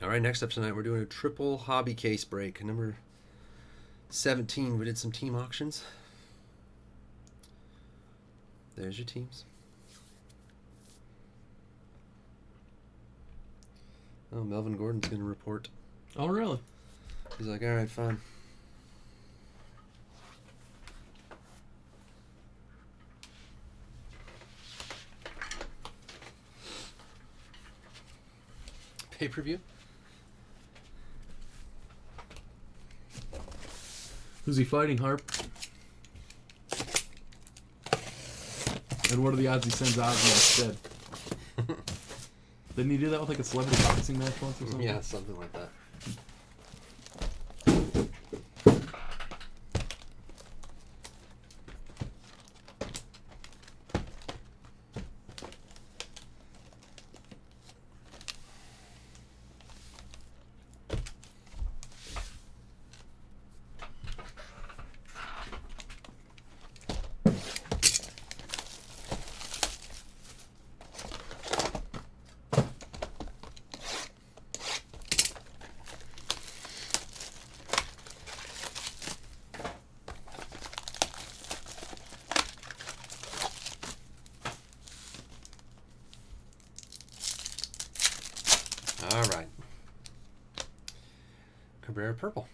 All right, next up tonight, we're doing a triple hobby case break. Number 17, we did some team auctions. There's your teams. Oh, Melvin Gordon's going to report. Oh, really? He's like, all right, fine. Pay-per-view? Who's he fighting, Harp? And what are the odds he sends Ozzy instead? Didn't he do that with like a celebrity boxing match once or something? Yeah, something like that. All right. Cabrera purple.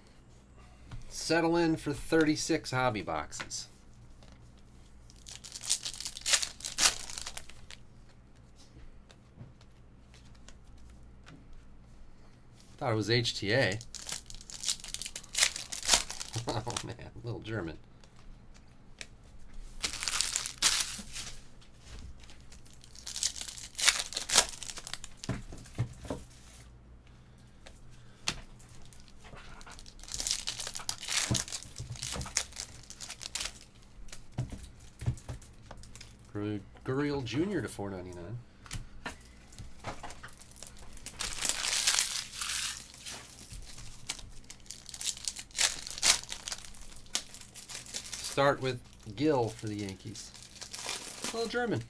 Settle in for 36 hobby boxes. Thought it was HTA. Oh man, little German. Gurriel Jr. to $4.99. Start with Gill for the Yankees. Little German.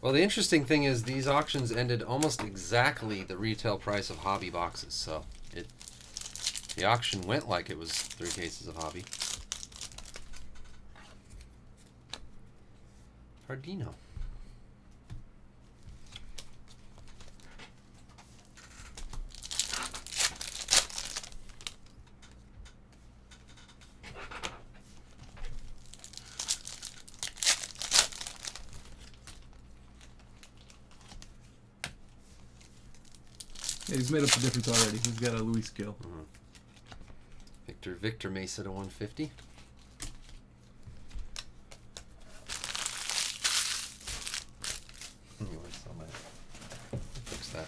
Well, the interesting thing is these auctions ended almost exactly the retail price of hobby boxes, so the auction went like it was 3 cases of hobby. Hardino. Yeah, he's made up the difference already. He's got a Luis Gill. Victor Mesa to 150. Fix that.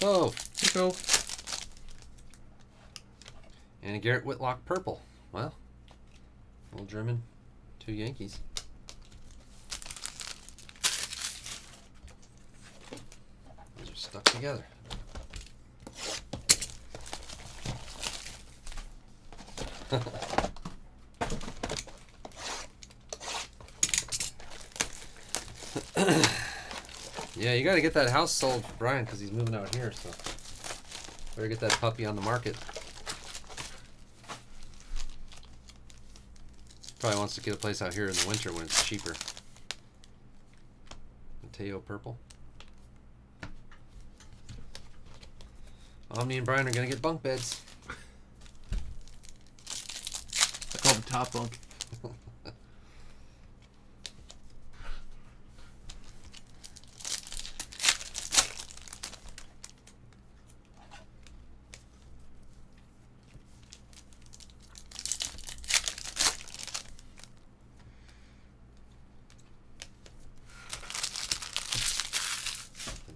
Oh, Go. and a Garrett Whitlock purple. Well, little German, 2 Yankees. Those are stuck together. Yeah, you got to get that house sold for Brian because he's moving out here, so better get that puppy on the market. Probably wants to get a place out here in the winter when it's cheaper. Mateo purple. Omni and Brian are going to get bunk beds. I call them top bunk.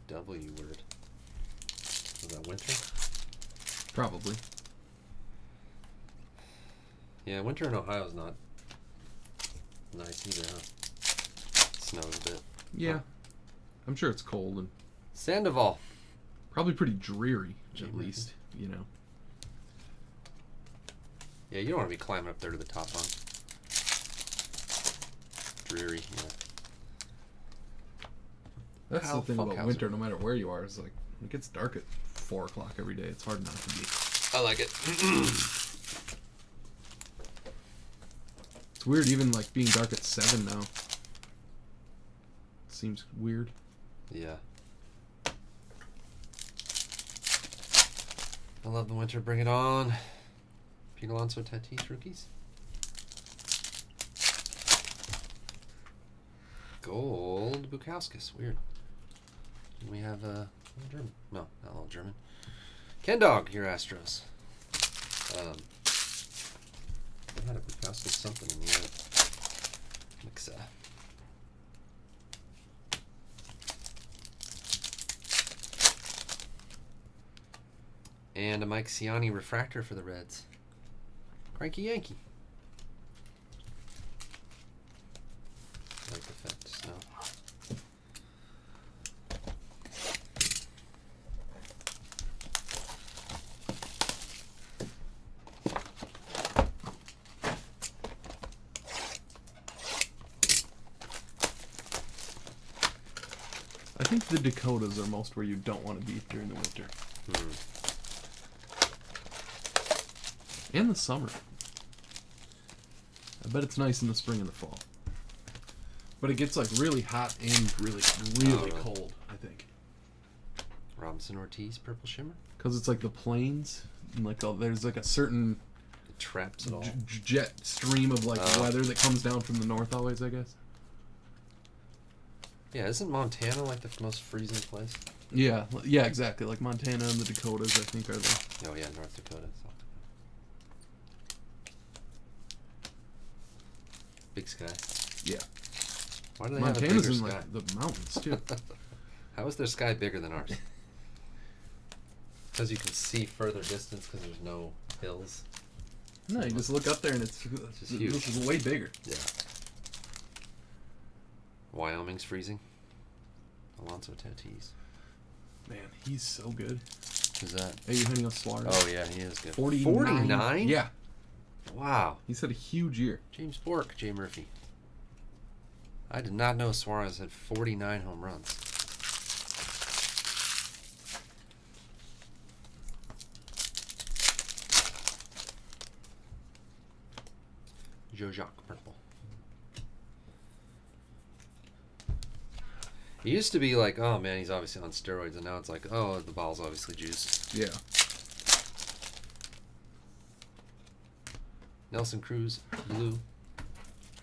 W word. Was that winter? Probably. Yeah, winter in Ohio is not nice either, huh? It snows a bit. Yeah. I'm sure it's cold and Sandoval. probably pretty dreary, at least, you know. Yeah, you don't want to be climbing up there to the top bunk. Dreary, yeah. That's Kyle the thing about Funkhauser. winter, no matter where you are, is like, it gets dark at 4 o'clock every day. It's hard not to be. I like it. It's weird even like being dark at 7 now. Seems weird. Yeah. I love the winter. Bring it on. Pete Alonso Tatis rookies. Gold Bukowskis. Weird. And we have a little German. No, not a little German. Ken Dog, your Astros. I had a Bukowskis something in the other mix. And a Mike Ciani refractor for the Reds. Cranky Yankee. Like effects, no. I think the Dakotas are most where you don't want to be during the winter. And the summer. I bet it's nice in the spring and the fall. But it gets like really hot and really cold, I think. Robinson Ortiz, Purple Shimmer. Because it's like the plains, and like there's like a certain It traps it all. jet stream of like weather that comes down from the north always, I guess. Yeah, isn't Montana like the most freezing place? Yeah, exactly. Like Montana and the Dakotas, I think, are the... Oh yeah, North Dakota. South Dakota. Big sky. Yeah. Why do they Montana's have a in bigger sky? like the mountains too. How is their sky bigger than ours? Because you can see further distance because there's no hills. No, you just look up there and it's just huge. This is way bigger. Yeah. Wyoming's freezing. Alonso Tatis. Man, he's so good. Who's that? Eugenio Suarez. Oh yeah, he is good. 49? Yeah. Wow. He's had a huge year. James Bork, Jay Murphy. I did not know Suarez had 49 home runs. Joe Jacques, purple. It used to be like, oh man, he's obviously on steroids, and now it's like, oh, the ball's obviously juiced. Yeah. Nelson Cruz, blue.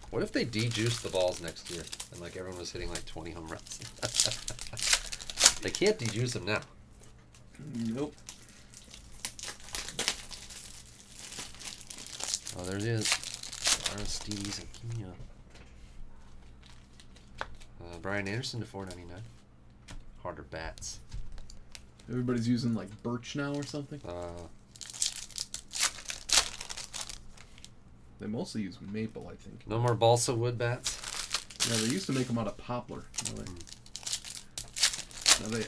What if they de-juiced the balls next year, and like everyone was hitting like 20 home runs? They can't de-juice them now. Nope. Oh, there it is. Aristides Aquino. Brian Anderson to $4.99. Harder bats. Everybody's using like birch now or something. They mostly use maple, I think. No more balsa wood bats. Yeah, they used to make them out of poplar.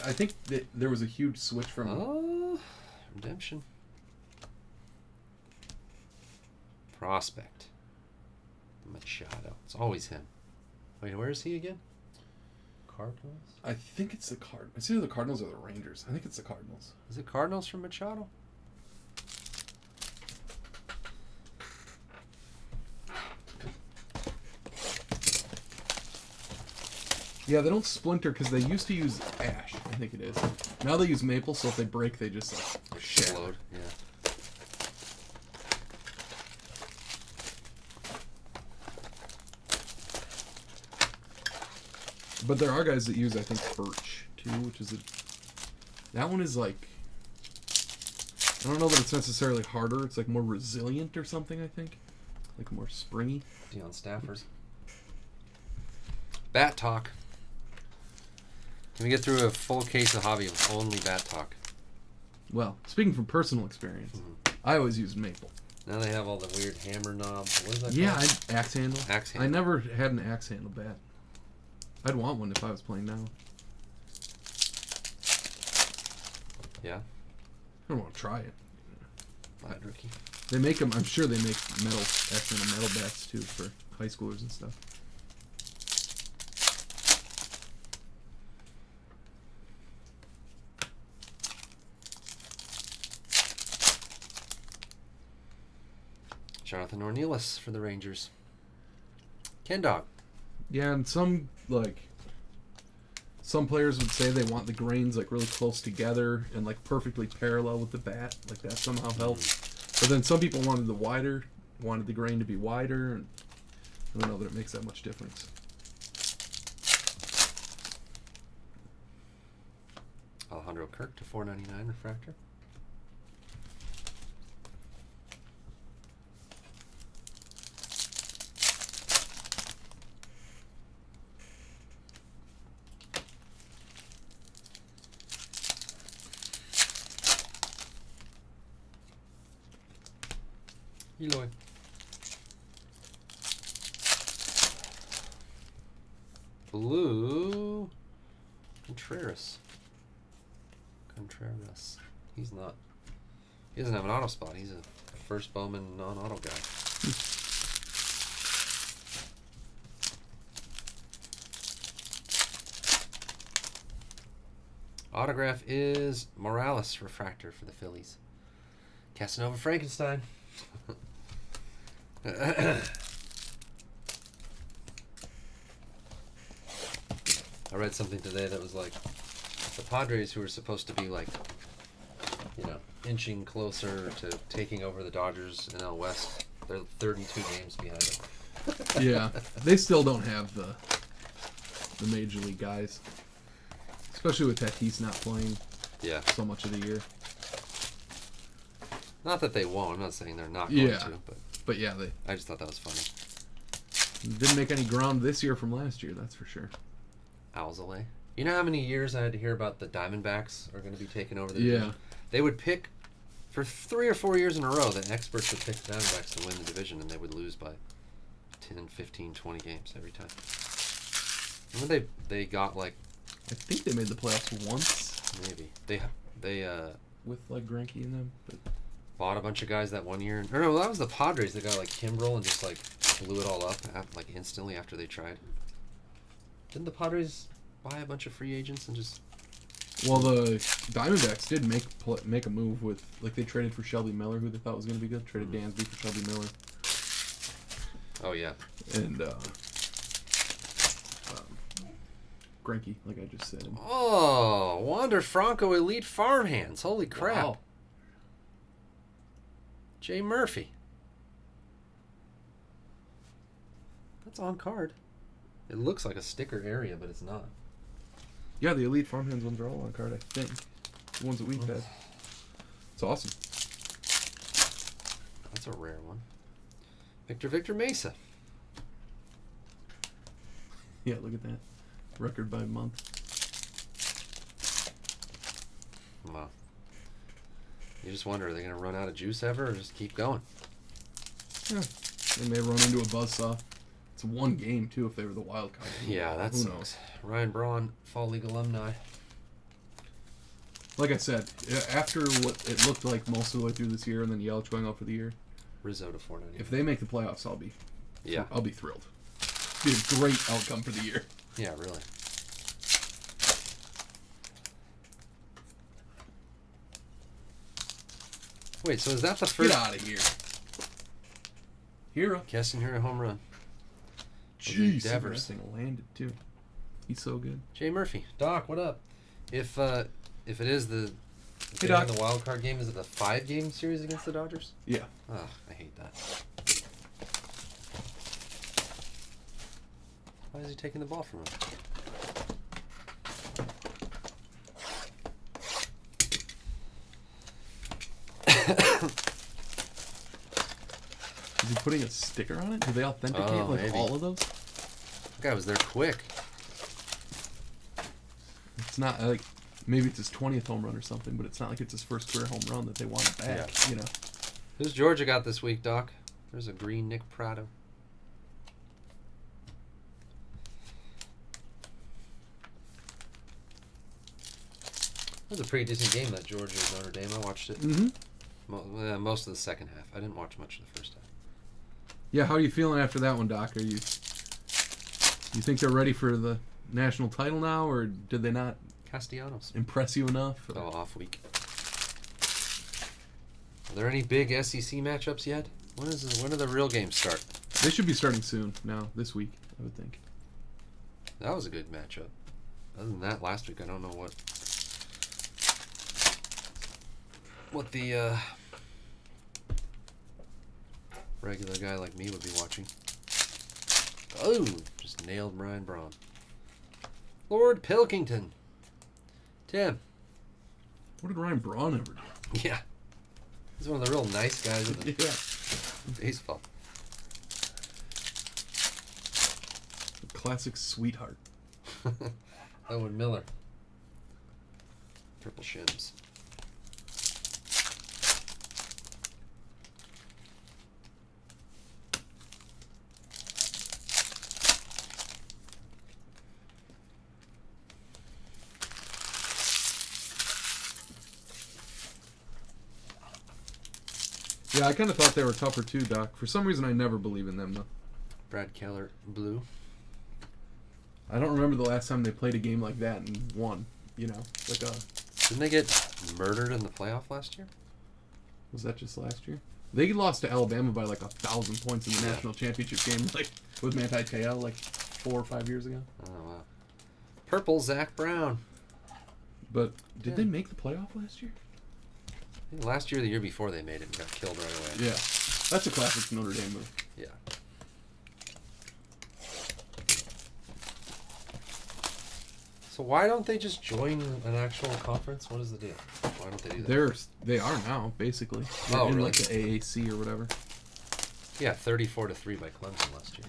I think that there was a huge switch from. Redemption. Prospect. Machado. It's always him. Wait, where is he again? Cardinals? I think it's the Cardinals. It's either the Cardinals or the Rangers. I think it's the Cardinals. Is it Cardinals from Machado? Yeah, they don't splinter because they used to use ash. I think it is. Now they use maple, so if they break, they just like shatter. Explode. Yeah. But there are guys that use, I think, birch too, which is that one is like, I don't know that it's necessarily harder. It's like more resilient or something. I think, like more springy. Deion Staffers. Bat talk. Can we get through a full case of hobby of only bat talk? Well, speaking from personal experience, I always use maple. Now they have all the weird hammer knobs. What is that Yeah, called? axe handle. Axe handle. I never had an axe handle bat. I'd want one if I was playing now. Yeah. I don't want to try it. Light rookie. They make them. I'm sure they make metal actual metal bats too for high schoolers and stuff. Jonathan Ornelas for the Rangers. Ken Dog. Yeah, and some players would say they want the grains like really close together and like perfectly parallel with the bat, like that somehow helps. But then some people wanted the grain to be wider, and I don't know that it makes that much difference. Alejandro Kirk to 499 refractor. Eloy. Blue. Contreras. He's not. He doesn't have an auto spot. He's a first Bowman non-auto guy. Autograph is Morales refractor for the Phillies. Casanova Frankenstein. I read something today that was like the Padres, who are supposed to be like, inching closer to taking over the Dodgers in NL West, they're 32 games behind them. Yeah, they still don't have the major league guys, especially with Tatis not playing so much of the year. Not that they won't. I'm not saying they're not going to, but yeah, I just thought that was funny. Didn't make any ground this year from last year, that's for sure. Alzolay. You know how many years I had to hear about the Diamondbacks are going to be taking over the division? Yeah. They would pick, for 3 or 4 years in a row, the experts would pick the Diamondbacks to win the division, and they would lose by 10, 15, 20 games every time. Remember they got like... I think they made the playoffs once. Maybe. They with like Greinke in them, but... bought a bunch of guys that one year. Or no, that was the Padres that got like Kimbrel and just like blew it all up like instantly after they tried. Didn't the Padres buy a bunch of free agents and just... Well, the Diamondbacks did make a move with, like, they traded for Shelby Miller, who they thought was going to be good. Traded Dansby for Shelby Miller. Oh, yeah. And Greinke, like I just said. Oh, Wander Franco Elite Farmhands. Holy crap. Wow. Jay Murphy. That's on card. It looks like a sticker area, but it's not. Yeah, the Elite Farmhands ones are all on card, I think. The ones that we've had. It's awesome. That's a rare one. Victor Mesa. Yeah, look at that. Record by month. Wow. You just wonder, are they going to run out of juice ever or just keep going? Yeah. They may run into a buzzsaw. It's one game, too, if they were the wild card. Yeah, that Who sucks. knows? Ryan Braun, Fall League alumni. Like I said, after what it looked like most of the way through this year and then Yelich going out for the year, Rizzo to 490. if they make the playoffs, I'll be thrilled. Be a great outcome for the year. Yeah, really. Wait, so is that the first... Get out of here. Hero. Keston here a home run. Jeez, Devers. that thing landed, too. He's so good. Jay Murphy. Doc, what up? If it is the... Hey, Doc. The wild card game, is it the 5-game series against the Dodgers? Yeah. Ugh, I hate that. Why is he taking the ball from him? Is he putting a sticker on it? Do they authenticate maybe. all of those? That guy was there quick. It's not like maybe it's his 20th home run or something, but it's not like it's his first career home run that they want back. Yeah. You know. Who's Georgia got this week, Doc? There's a green Nick Prado. That was a pretty decent game, that Georgia Notre Dame. I watched it. Mm-hmm. Most of the second half. I didn't watch much of the first half. Yeah, how are you feeling after that one, Doc? You think they're ready for the national title now, or did they not Castellanos. impress you enough? Oh, off week. Are there any big SEC matchups yet? When do the real games start? They should be starting soon now, this week, I would think. That was a good matchup. Other than that, last week I don't know what the regular guy like me would be watching. Oh, just nailed Ryan Braun. Lord Pilkington. Tim. What did Ryan Braun ever do? Yeah. He's one of the real nice guys in the baseball. Classic sweetheart. Owen Miller. Purple shims. Yeah, I kind of thought they were tougher too, Doc. For some reason, I never believe in them, though. Brad Keller, blue. I don't remember the last time they played a game like that and won. You know, like a... Didn't they get murdered in the playoff last year? Was that just last year? They lost to Alabama by like 1,000 points in the national championship game, like with Manti Te'o, like 4 or 5 years ago. Oh wow. Purple Zach Brown. But did they make the playoff last year? I think last year or the year before they made it and got killed right away. Yeah, that's a classic Notre Dame move. Yeah. So why don't they just join an actual conference? What is the deal? Why don't they do that? They are now, basically. They're Oh, in really? like the AAC or whatever. Yeah, 34-3 by Clemson last year.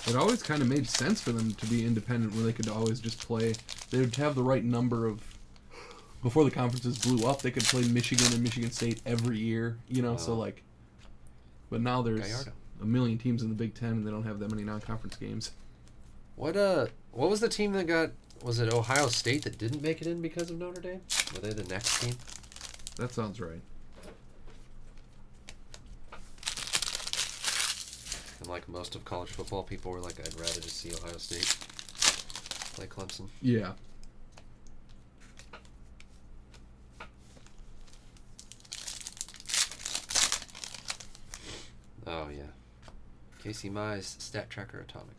It always kind of made sense for them to be independent, where they could always just play. They would have the right number of. Before the conferences blew up, they could play Michigan and Michigan State every year. You know, so like. But now there's Gallardo. a million teams in the Big Ten, and they don't have that many non-conference games. What was the team that got? Was it Ohio State that didn't make it in because of Notre Dame? Were they the next team? That sounds right. And like most of college football, people were like, I'd rather just see Ohio State play Clemson. Yeah. Oh, yeah. Casey Mize, Stat Tracker Atomic.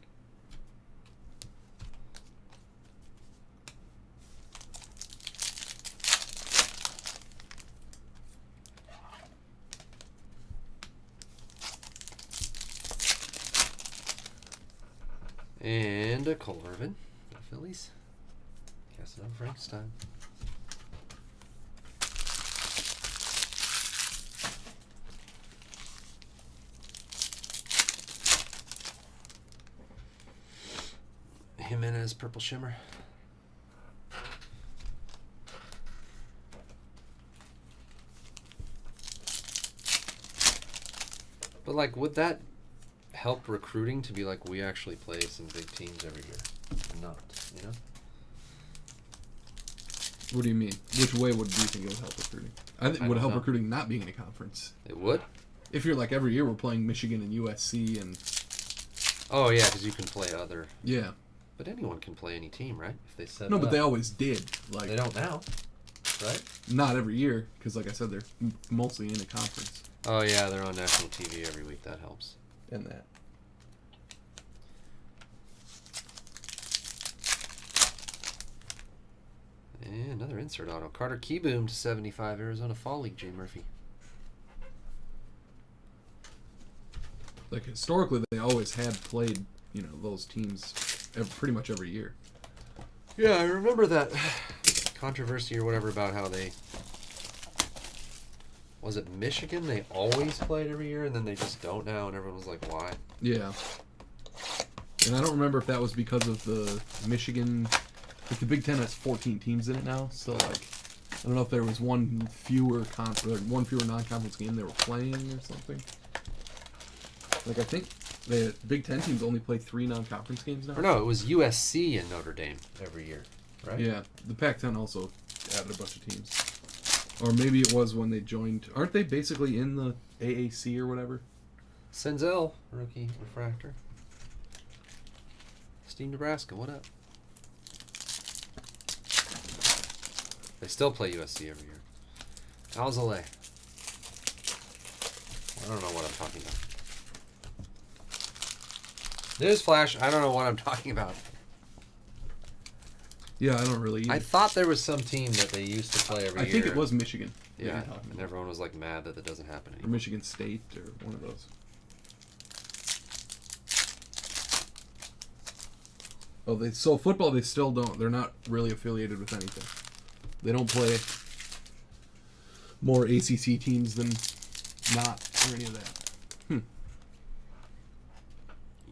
And a Cole Irvin for the Phillies. Guess another Frankenstein. Jimenez Purple Shimmer. But like, would that help recruiting to be like, we actually play some big teams every year? Or not, you know? What do you mean? Which way do you think it would help recruiting? I think it would help recruiting not being in a conference. It would? If you're like every year we're playing Michigan and USC and... Oh, yeah, because you can play other... Yeah. But anyone can play any team, right? If they set No, it but up. they always did. Like They don't now, right? Not every year, because like I said, they're mostly in a conference. Oh, yeah, they're on national TV every week. That helps. And that. And another insert auto. Carter Keyboom to 75, Arizona Fall League, Jay Murphy. Like historically, they always had played, you know, those teams pretty much every year. Yeah, I remember that controversy or whatever about how they... Was it Michigan? They always played every year, and then they just don't now, and everyone was like, why? Yeah. And I don't remember if that was because of the Michigan... Like, the Big Ten has 14 teams in it now, so, like, I don't know if there was one fewer non-conference game they were playing or something. Like, I think The Big Ten teams only play 3 non-conference games now. Or no, it was USC and Notre Dame every year, right? Yeah, the Pac-10 also added a bunch of teams. Or maybe it was when they joined. Aren't they basically in the AAC or whatever? Senzel, rookie refractor. Steam Nebraska, what up? They still play USC every year. Alzale. I don't know what I'm talking about. Newsflash, I don't know what I'm talking about. Yeah, I don't really either. I thought there was some team that they used to play every year. I think it was Michigan. Yeah, and everyone was like mad that it doesn't happen Or anymore. Michigan State or one of those. Oh, so football they still don't. They're not really affiliated with anything. They don't play more ACC teams than not or any of that.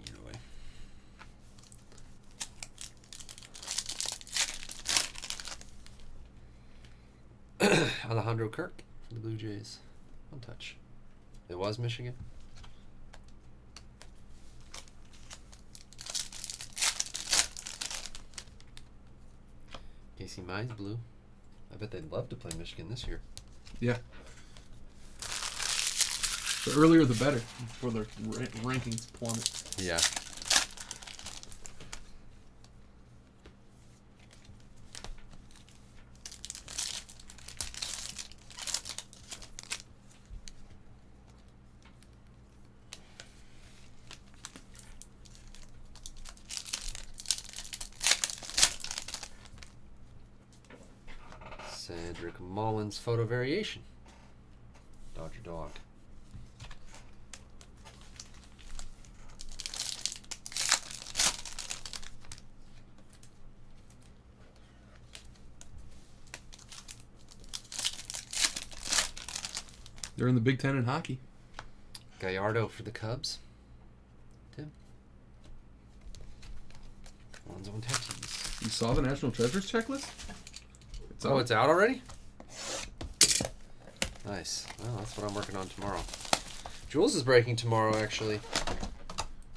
Either way. Alejandro Kirk for the Blue Jays. One touch. It was Michigan. Casey Mize blue. I bet they'd love to play Michigan this year. Yeah. The earlier the better before their rankings plummet. Yeah. Cedric Mullins photo variation. Dodger dog. They're in the Big Ten in hockey. Gallardo for the Cubs. Tim. Alonzo and Tatis. You saw the National Treasures checklist? Oh, it's out already? Nice. Well, that's what I'm working on tomorrow. Jules is breaking tomorrow, actually.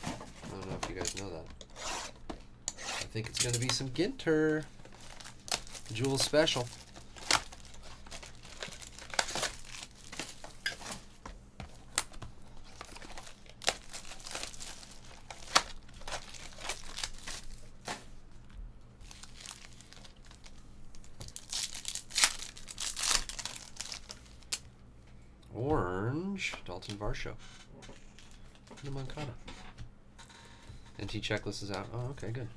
I don't know if you guys know that. I think it's going to be some Ginter. Jules special. Orange, Dalton Varsho. The Moncada. NT checklist is out. Oh, okay, good.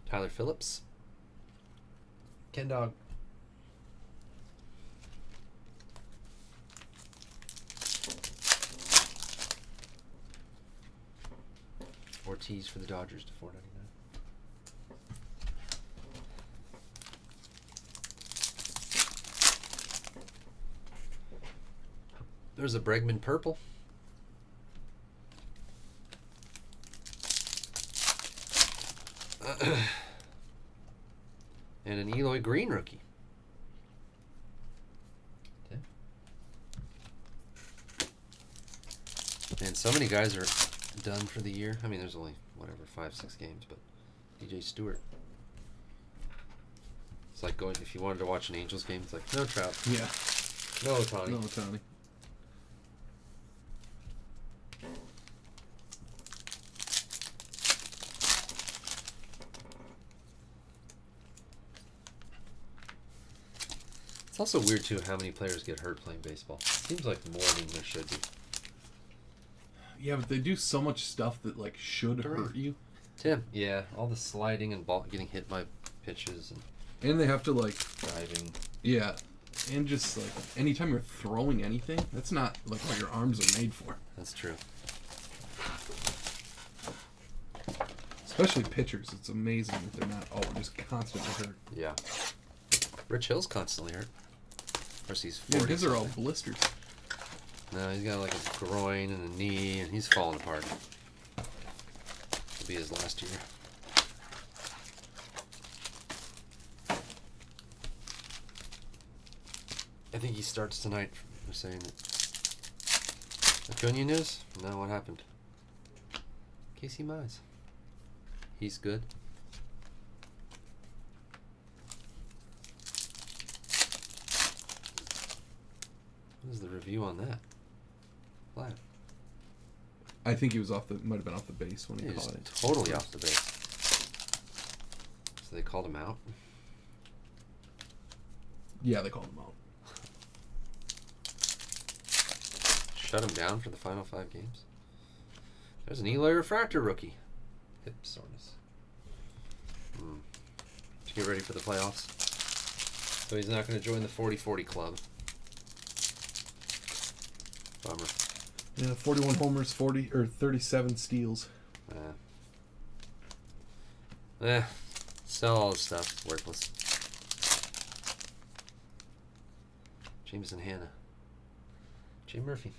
Tyler Phillips. Ken Dog. Ortiz for the Dodgers to $4.99. There's a Bregman purple. And an Eloy green rookie. Okay. And so many guys are done for the year. I mean, there's only, whatever, 5-6 games, but DJ Stewart. It's like going, if you wanted to watch an Angels game, it's like, no Trout. Yeah. No Ohtani. No, Tony. It's also weird, too, how many players get hurt playing baseball. Seems like more than there should be. Yeah, but they do so much stuff that, like, should hurt you. Tim. Yeah, all the sliding and ball getting hit by pitches and And they have to, like, driving. yeah. And just like anytime you're throwing anything, that's not like what your arms are made for. That's true. Especially pitchers. It's amazing that they're not just constantly hurt. Yeah. Rich Hill's constantly hurt. Of course, he's 40. Yeah, his are all blisters. No, he's got like a groin and a knee, and he's falling apart. It'll be his last year. I think he starts tonight. They're saying that. Acuna news? No, what happened? Casey Mize. He's good. What is the review on that? Flat. I think he was might have been off the base when he He's caught it. totally off the base. So they called him out? Yeah, they called him out. Shut him down for the final 5 games? There's an Eloy Refractor rookie. Hip soreness. To get ready for the playoffs. So he's not going to join the 40-40 club. Bummer. Yeah, 41 homers, 37 steals. Sell all his stuff. Worthless. Jameson Hannah. Jay Murphy.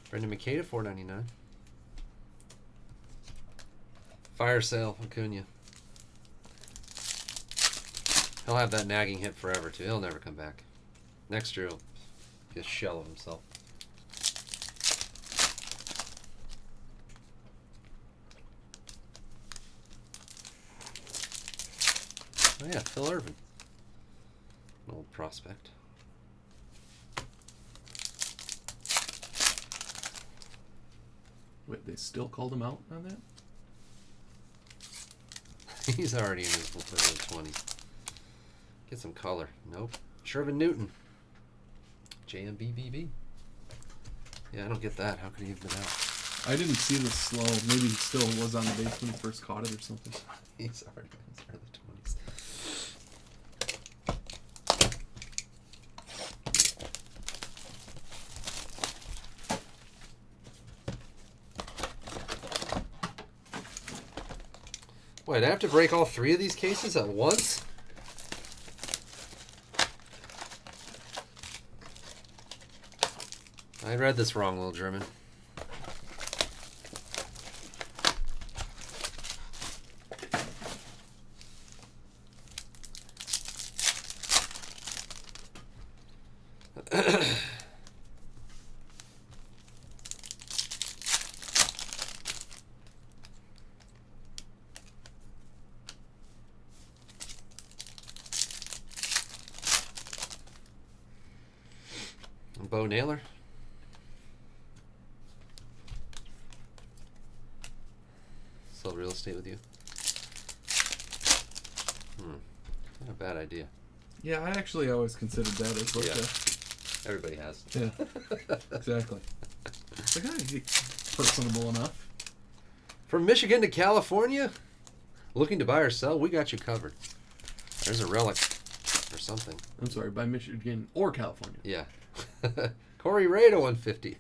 Brendan McKay to $4.99. Fire sale, Acuna. He'll have that nagging hip forever, too. He'll never come back. Next year, he'll be a shell of himself. Oh, yeah, Phil Irvin. An old prospect. Wait, they still called him out on that? He's already in his early 20s. Get some color. Nope. Shervin Newton. JMBBB. Yeah, I don't get that. How could he have been out? I didn't see the slow. Maybe he still was on the base when he first caught it or something. He's already in his early 20s. Wait, I have to break all 3 of these cases at once? I read this wrong, little German. Bo Naylor. Sell real estate with you. Not a bad idea. Yeah, I actually always considered that as like Everybody has. Yeah, exactly. It's like, he's personable enough. From Michigan to California? Looking to buy or sell? We got you covered. There's a relic or something. I'm sorry, by Michigan or California. Yeah. Corey Ray to 150.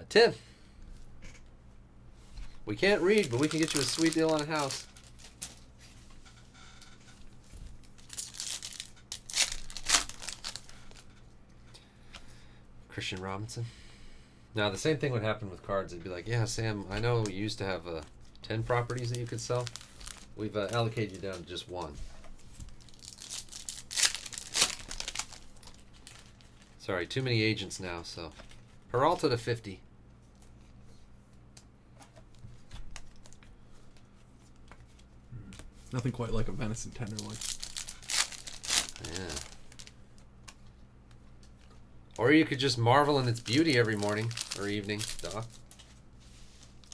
Tim. We can't read, but we can get you a sweet deal on a house. Christian Robinson. Now, the same thing would happen with cards. It'd be like, yeah, Sam, I know you used to have 10 properties that you could sell. We've allocated you down to just 1. Sorry, too many agents now, so. Peralta to 50. Nothing quite like a venison tenderloin. Yeah. Or you could just marvel in its beauty every morning or evening, Doc.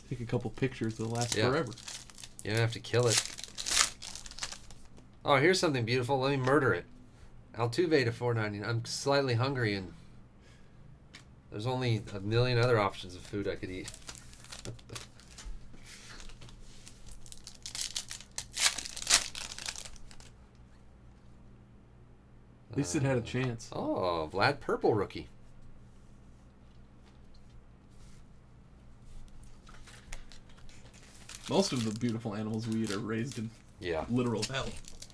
Take a couple pictures, they'll last forever. You don't have to kill it. Oh, here's something beautiful. Let me murder it. Altuve to $4.99. I'm slightly hungry and There's only a million other options of food I could eat. At least it had a chance. Oh, Vlad Purple rookie. Most of the beautiful animals we eat are raised in literal hell.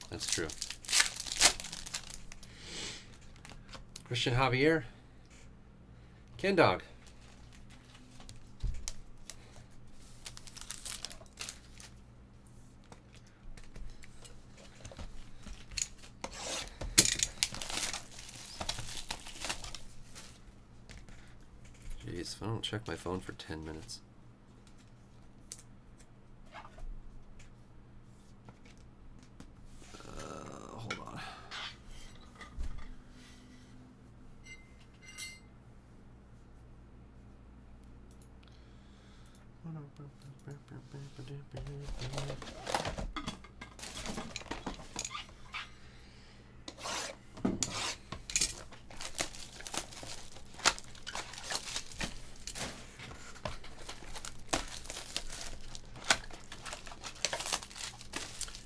That's true. Christian Javier. Ken Dog. Jeez, if I don't check my phone for 10 minutes. Hold on.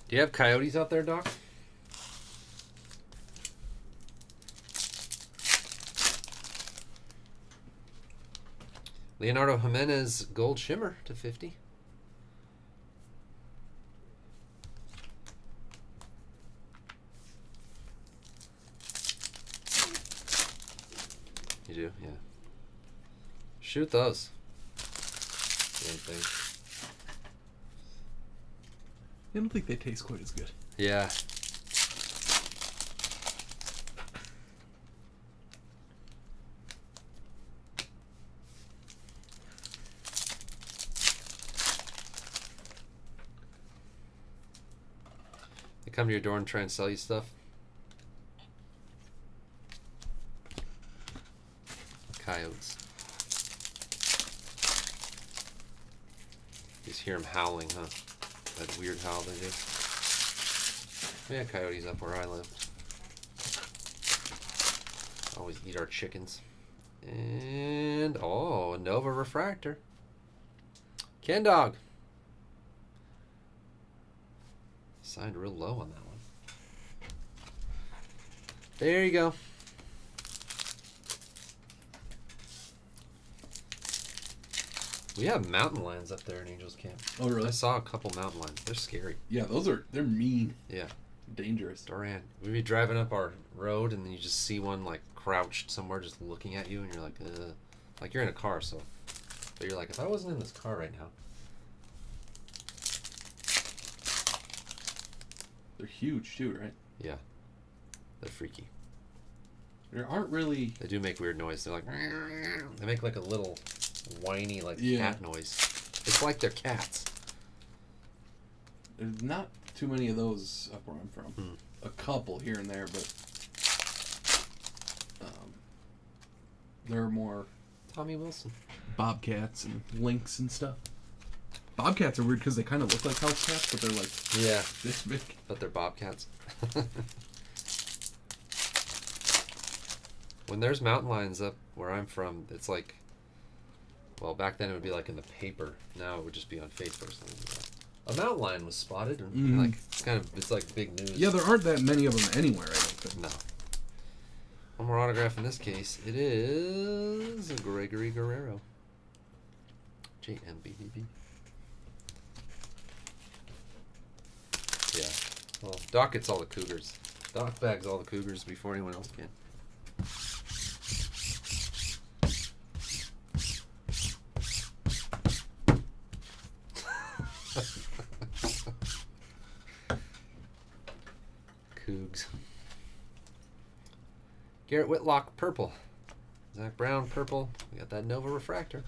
Do you have coyotes out there, Doc? Leonardo Jimenez Gold Shimmer to 50. You do? Yeah. Shoot those. Same thing. I don't think they taste quite as good. Yeah. They come to your door and try and sell you stuff. Coyotes. You just hear them howling, huh? That weird howl they do. We had coyotes up where I live. Always eat our chickens. And, oh, a Nova Refractor. Ken Dog. Signed real low on that one. There you go. We have mountain lions up there in Angels Camp. Oh, really? I saw a couple mountain lions. They're scary. Yeah, they're mean. Yeah. Dangerous. Duran. We'd be driving up our road and then you just see one like crouched somewhere just looking at you and you're like, like you're in a car, so. But you're like, if I wasn't in this car right now. They're huge too, right? Yeah. They're freaky. There aren't really... They do make weird noise. They're like, they make like a little whiny like cat noise. It's like they're cats. There's not too many of those up where I'm from. A couple here and there, but there are more Tommy Wilson. bobcats and lynx and stuff. Bobcats are weird because they kind of look like house cats, but they're like this big. But they're bobcats. When there's mountain lions up where I'm from, it's like, well, back then it would be like in the paper. Now it would just be on Facebook or something like that. A mountain lion was spotted, and like it's like big news. Yeah, there aren't that many of them anywhere, I don't think. No. One more autograph in this case. It is Gregory Guerrero. JMBBB. Yeah. Well, Doc gets all the Cougars. Doc bags all the Cougars before anyone else can. Cougs. Garrett Whitlock, purple. Zach Brown, purple. We got that Nova Refractor.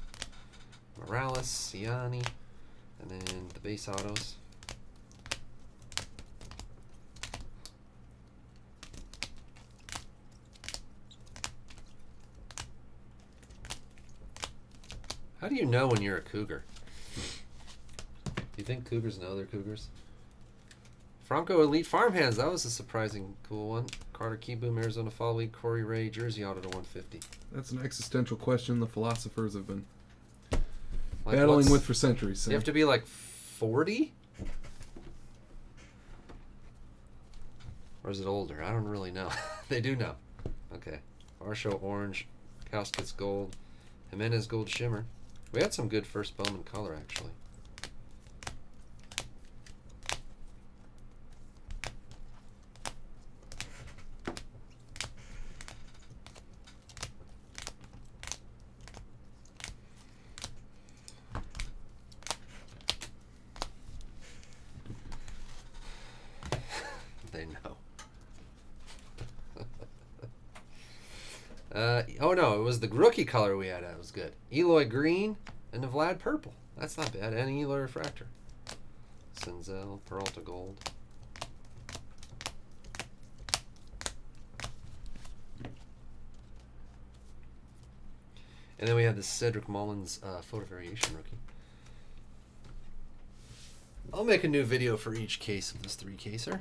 Morales, Ciani, and then the base autos. How do you know when you're a cougar? Do you think cougars know they're cougars? Franco Elite Farmhands. That was a surprising cool one. Carter Keyboom, Arizona Fall League. Corey Ray, Jersey Auto to 150. That's an existential question the philosophers have been Like, battling with for centuries. So. You have to be like 40? Or is it older? I don't really know. They do know. Okay. Varsho Orange. Caskets Gold. Jimenez Gold Shimmer. We had some good first Bowman color, actually. They know. Oh no, it was the rookie color we had. That was good. Eloy Green and the Vlad Purple. That's not bad. And Eloy Refractor. Senzel, Peralta Gold. And then we had the Cedric Mullins photo variation rookie. I'll make a new video for each case of this 3-caser.